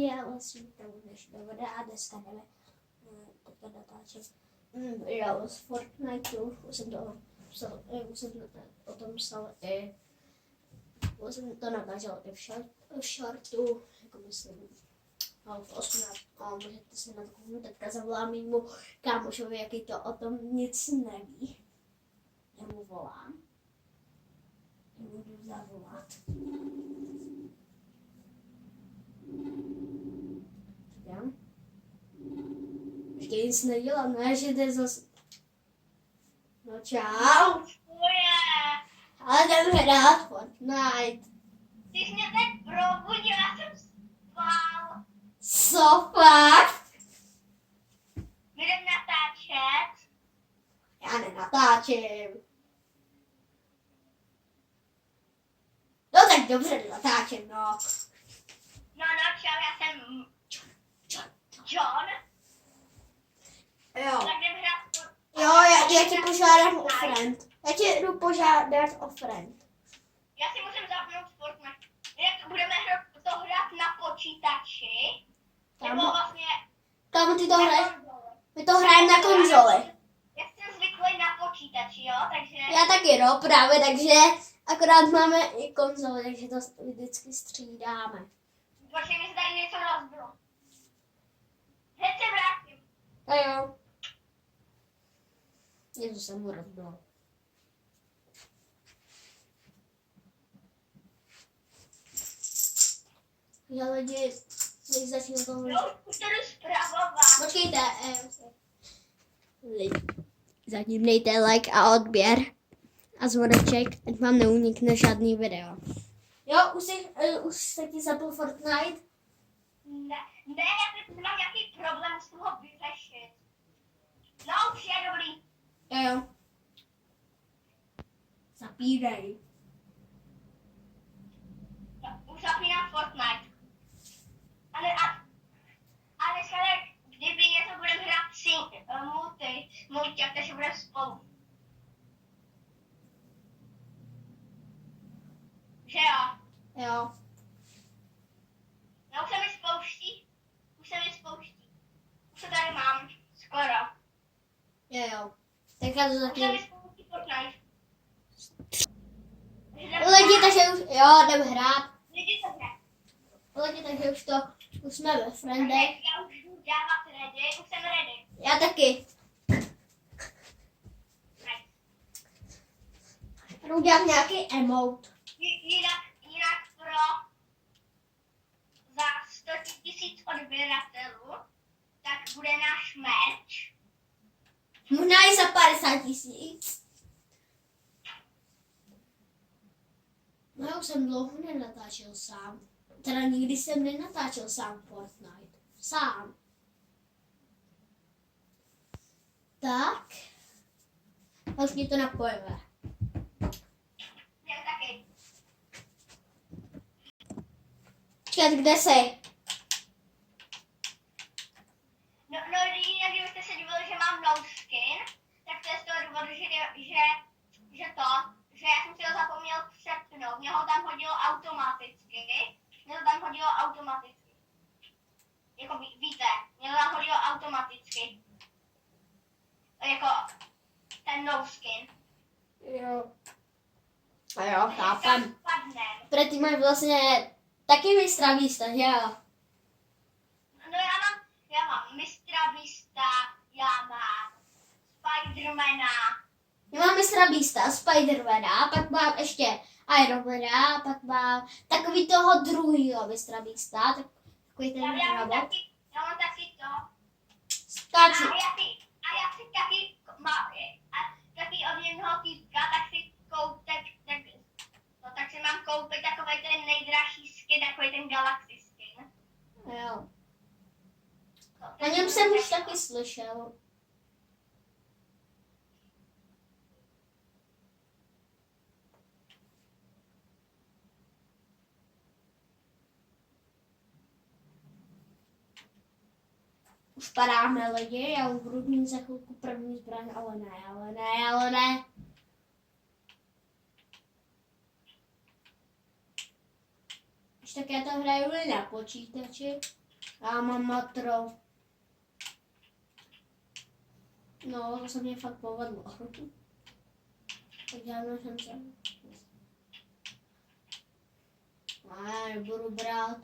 lidi, já vlastně tam než dovede a dneska jdeme teďka natáčet video z Fortniteu, už jsem o tom psal i, už jsem to natáčel i v shortu, jako myslím, v 18, a můžete se na to kouknout, teďka zavolám mému kámošovi, jaký to o tom nic neví. Já mu volám. Já mu jdu zavolat. Čekám. Ještě nic nedělám, ne, že jde zase. No čau. Ale jdem hrát Fortnite. Ty jsi mě teď probudil, já jsem spal. Co fakt? Budem natáčet. Já nenatáčím. No tak dobře, natáčím, no. No, čau, já jsem John. Jo. Tak jdem hrát Fortnite. Jo, já tě požádám o friend. Já tě jdu požádat o friend. Já si musím zapnout Fortnite. Jak budeme to hrát na počítači? Nebo vlastně Kam ty to na hraješ? konzoli. My to hrajeme na konzoli. Já jsem zvyklý na počítači, jo, takže... Já taky, no, právě, takže akorát máme i konzoli, takže to vždycky střídáme. Počkej, mi se tady něco rozbilo. Hned se vrátím. A jo. Něco se mu rozbilo. Já lidi, když začnu toho... Jo, už to jdu zpravovat. Počkejte, zatím dejte like a odběr a zvoneček, ať vám neunikne žádný video. Jo, už se ti zapl Fortnite? Ne, já teď mám nějaký problém z toho vyřešit. No, už je dobrý. Jo. Zapírej. Už zapínám Fortnite. Ale kdyby něco budeme hrát multi, takže budeme spolu. Že jo? Jo. No, už se mi spouští. Už se tady mám. Skoro. Jo. Tak já to Už se zatím... mi spouští Fortnite. Lidi, takže už... Jo, jdem hrát. Lidi se hrají. Lidi, takže už jsme ve friendech. Já už jdu dávat ready, už jsem ready. Já taky. Nice. Jdu dělat nějaký emote. Jinak za 100 000 odběratelů, tak bude náš merch. Možná i za 50 000. No já už jsem dlouho nenatáčel sám. Teda nikdy jsem nenatáčel sám Fortnite. Sám. Tak. A už mě to napojíme. Já taky. Čekat, kde jsi? No, jinak kdybyste se divili, že mám no skin, tak to je z toho důvodu, že já jsem si ho zapomněl přepnout. Mě ho tam hodilo automaticky. Jako víte, mě ho tam hodilo automaticky. Jako ten no skin. Jo. A jo, chápem. Padnem. Protože ty máš vlastně taky mistra místa, že jo? No já mám mistra Beasta, já mám Spidermana. Já mám mistra Beasta, Spidermana, pak mám ještě Ironmana, pak mám takový toho druhýho mistra Beasta, takový ten robot. Já mám taky to. Skáču. A já si taky od jednoho týpka, tak si mám koupit takový ten nejdražší skin, takový ten Galaxy skin. Jo. O něm jsem už taky slyšel. Už padáme lidi, já už budu mít za chvilku první zbraň, ale ne. Už tak já to hraju na počítači. Já mám matro. No, to se mě fakt povedlo. Tak žádnou šanci. Ne, nebudu brát.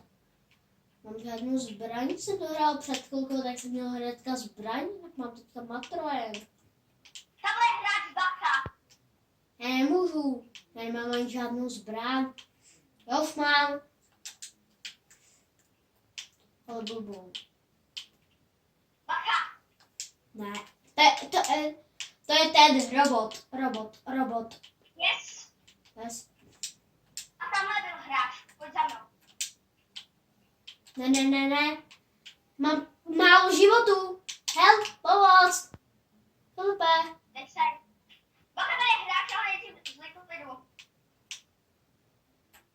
Mám žádnou zbraň, jsem to hrál před chvilkou, tak jsem měl hnedka zbraň, tak mám teďka matro jen. Takhle hráč bacha. Já nemůžu, já nemám ani žádnou zbraň. Já už mám. Ale blbou. Bacha. Ne, to je ten robot. Yes. Yes. A tamhle byl hráč. Pojď za mnou. Ne. Mám málo životů. Help, pomoc. Filipe. Teď se. Bacha, tady je hráč, ale nejdřív z likvidu.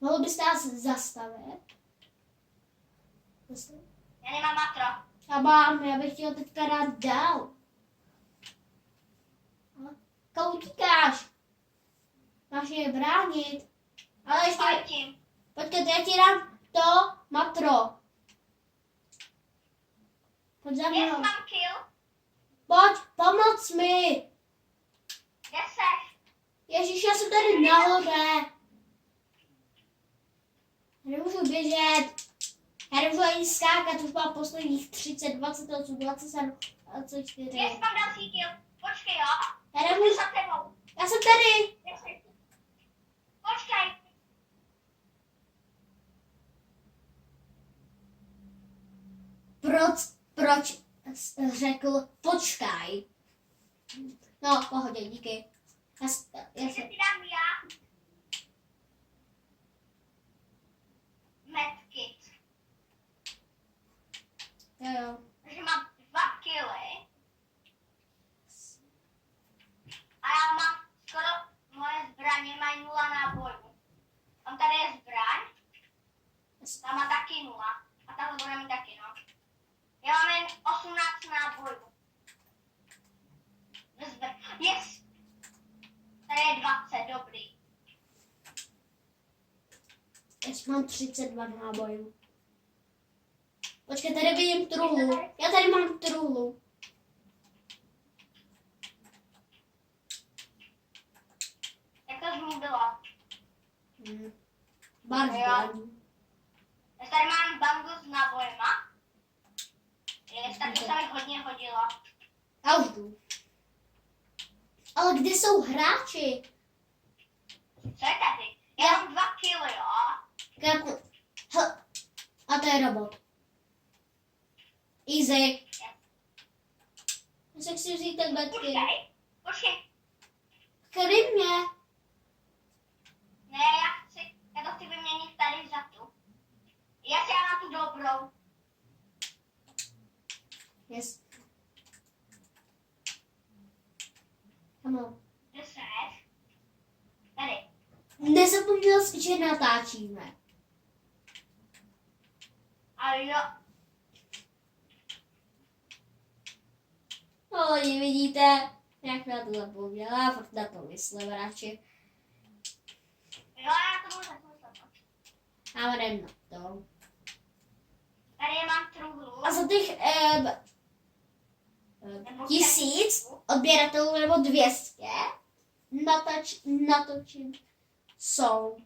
Mohl byste nás zastavit? Já nemám matro. Já bych chtěl teďka rád dál. Kam utíkáš? Máš je bránit. Ale ještě... Pojď tím. Počkej, já ti dám to matro. Pojď za Yes, mnou. mám kill. Pojď, pomoc mi. Kde seš? Ježíš, já jsem tady nahoře. Já nemůžu běžet. Já nemůžu ani skákat, už mám posledních 30, 28, 27, 24. Yes, mám další kill. Počkej, jo. Já Jdu nemůžu, za tebou. já jsem tady. Kde jsi? Počkej. Proč řekl počkaj? No, v pohodě, díky. Já Takže se, si dám já. Medkit. jo. Takže mám 2 killy. A já mám skoro, moje zbraně mají 0 nábojů. Tam tady je zbraň. Tam má taky 0. A tahle bude mít taky, no. Já mám jen 18 nábojů. Yes! Tady je 20, dobrý. Já mám 32 nábojů. Počkej, tady vidím truhlu. Já tady mám truhlu. Jak to zmů bylo? Bar Jo. zbraní. Já tady mám bangu s nábojema. Tak to se mi hodně hodilo. Já už jdu. Ale kde jsou hráči? Co je tady? Já mám 2 kily, jo? A to je robot. Easy. Já se chci vzít tak betky. Počkej. Který mě? Ne, já to chci vyměnit tady za tu. Já si mám tu dobrou. Yes. Come on. Kde seš? Tady. Nezapomněl jsi, že natáčíme. A jo. No, lidi, vidíte, jak na to zapomněla, fakt na to myslím radši. Jo, já to budu zapomínat. A jdem na to. Tady mám truhlu. A za těch 1000 odběratelů nebo 200 natočím song.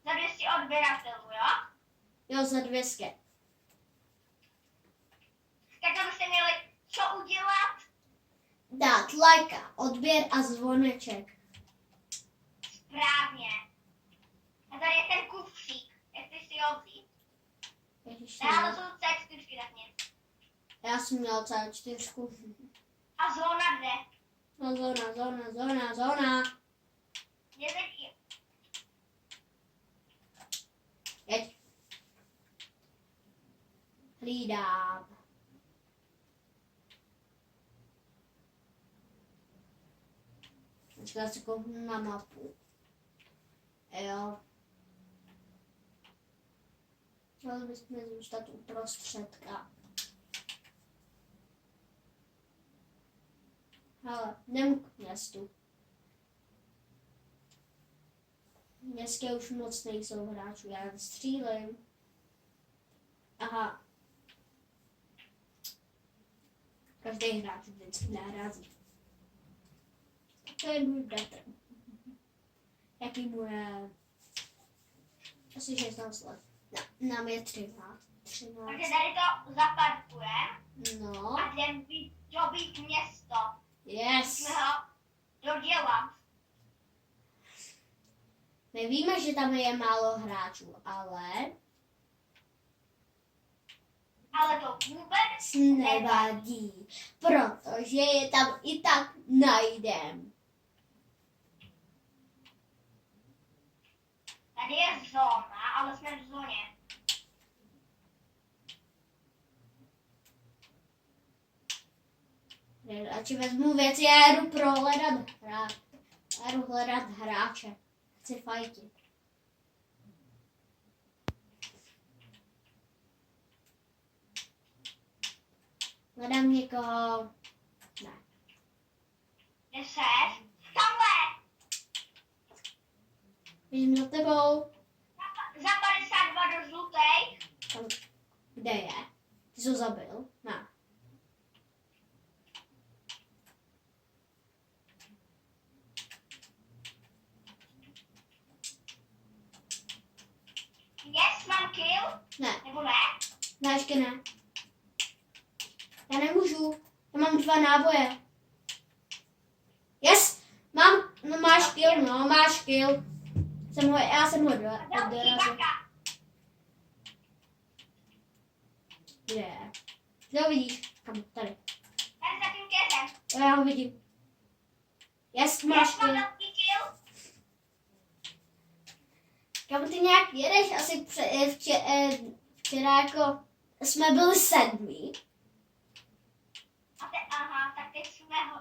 Za 200 odběratelů, jo? Jo, za 200. Tak to byste měli co udělat? Dát lajka, odběr a zvoneček. Správně. A tady je ten kufřík. Jak si ho vzít? Ježiš, Já to jsou C4 tak mě. já jsem měl celou 4. A zóna kde? No, zóna. Je teď... Jeď. Hlídám. Počkej, já se kouknu na mapu. Jo. Měli bychom zůstat uprostředka. Hele, jdem k městu. Dneska už moc nejsou hráčů, já střílím. Aha. Každý hráč vždycky narazí. To je můj bratr. Jaký mu je? Asi 16 let. Nám je 13. Takže tady to zaparkujeme No. a jdeme dobít město. Yes. Musíme ho dodělat. My víme, že tam je málo hráčů, ale to vůbec nevadí, protože je tam i tak najdem. Tady je zóna, ale jsme v zóně. Radši vezmu věci, já jdu prohledat hráče. Já jdu hledat hráče. Chci fajtit. Hledám někoho. Ne. Kde seš? Tamhle! Běžím za tebou. Za 52 do žlutej. Tam, kde je? Ty jsi ho zabil? Ne. Yes, mám kill? Ne. Nebo ne? Ne, ještě ne. Já nemůžu. Já mám 2 náboje. Yes! Mám, no máš kill, no máš kill. Já jsem ho A další dorazil. baka. Kde je? Kde ho vidíš? Kam? Tady. Tady za tím keřem. Jo, já ho vidím. Yes, máš Yes, mám kill. další kill. Kam ty nějak jedeš? Asi včera jako jsme byli 7. Aha, tak teď jsme ho.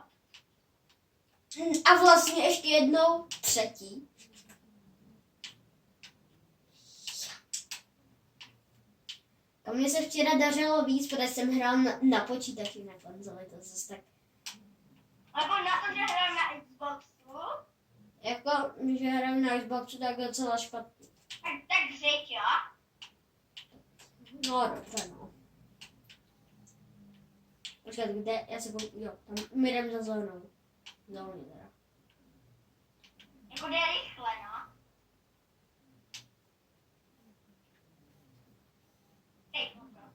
A vlastně ještě jednou 3. A mně se včera dařilo víc, protože jsem hrál na počítači, na konzoli, to zase tak. Nebo na to, že hraju na Xboxu. Jako, že hraju na Xboxu, tak docela špatně. Tak řeď, jo? No, dobře, no. Počkat, kde? Já se jo, tam my jdem za zónou. Zóny teda. Jako jde rychle, no. Teď, no.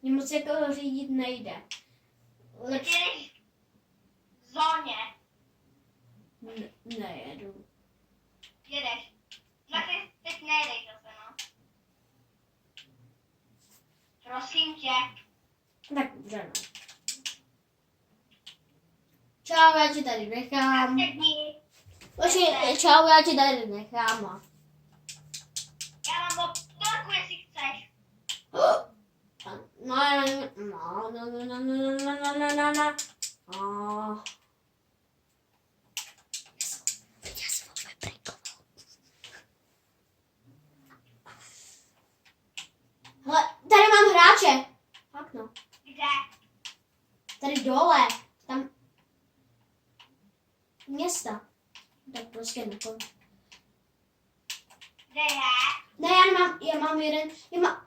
Mě moc jako řídit nejde. Teď jedeš v zóně. Nejedu. Jedeš. No teď nejedeš zase, no. Prosím tě. Tak dobře, no. Čau, já ti tady nechám. Sedni. Počkej, čau, já ti tady nechám. Já mám motorku, jestli chceš. No. Já jsem ho vyprinkoval. Hele, tady mám hráče. Tak no. Kde? Tady dole. Tam. Města. Tak prostě nekom. Kde je? Ne, já mám jeden,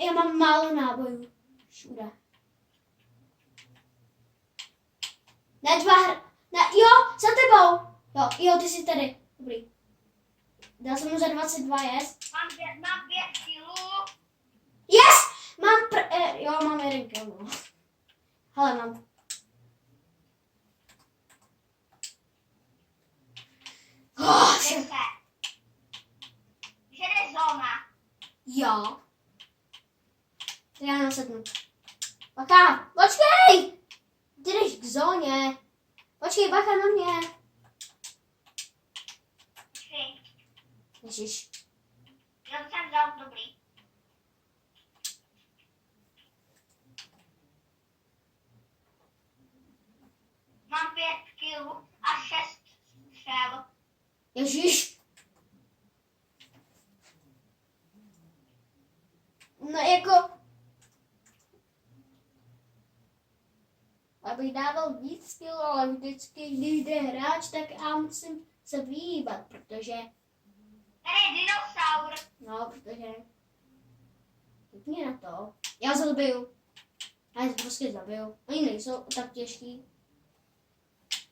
já mám málo nábojů. Všude. Ne, ne, jo, za tebou. Jo, ty jsi tady. Dobrý. Dal jsem mu za 22, yes? Mám 5 kilů. Yes! Mám jeden kill, no. Hele, mám. Kde se? Že jde zóna. Jo. Tak já nasednu. Bacha, počkej! Ty jdeš k zóně. Počkej, bacha na mě. Počkej. Ježiš. Já to jsem vzal, dobrý. Mám 5 kilů a 6 střel. Ježiš. No jako. skill, ale vždycky, když jde hráč, tak já musím se vyhýbat, protože, Tady je dinosaur. no, protože, pěkně na to, já se zabiju, já se prostě zabiju, oni nejsou tak těžký.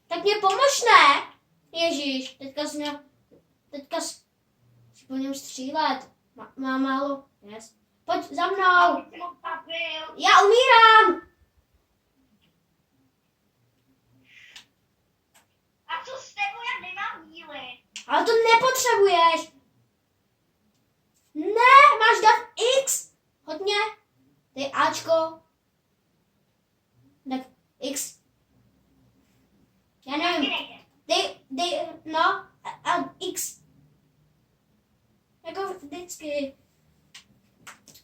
Tak mě pomož, ne? Ježíš, teďka si po něm střílet, má málo, yes. Pojď za mnou, já umírám. A co s tebou, já nemám díly. Ale to nepotřebuješ. Ne, máš dát X. Hodně. Dej Ačko. Tak X. Já nevím. Dej, no, a X. Jako vždycky.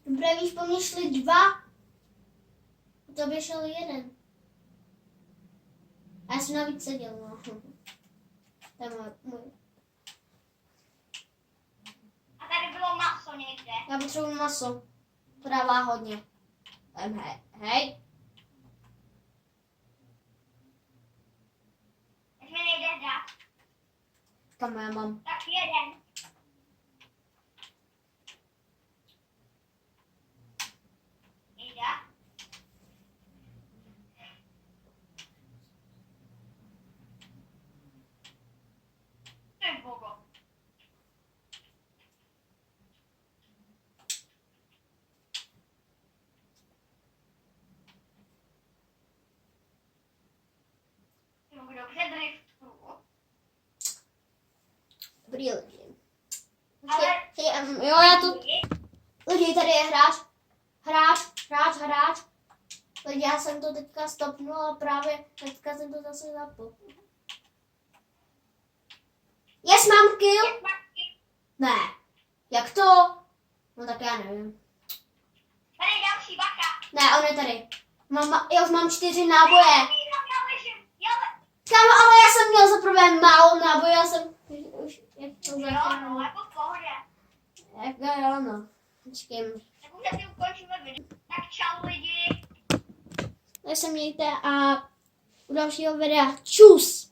Dobré, víš, po mně šli 2. To by šel 1. A já jsem navíc seděl, no. To je můj. A tady bylo maso někde. Já potřebuji maso. To dává hodně. Hej. Teď mi nejde hrát. Kam já mám? Tak jeden. Nejde. Ty bogo. Dobře driftuju. Dobrý lidi. Ale... Jo, já tu... Lidi, tady je hráč. Hráč. Lidi, já jsem to teďka stopnul a právě teďka jsem to zase zapl. Yes, mám kill? Ne. Jak to? No tak já nevím. Tady je další baka. Ne, on je tady. Já už mám 4 náboje. Kámo, ale já jsem měl za prvé málo náboje, já jsem... No, jako v pohodě. Jo, no. Počkej. Tak už asi ukončíme video. Tak čau lidi. Tak se mějte a u dalšího videa. Čus!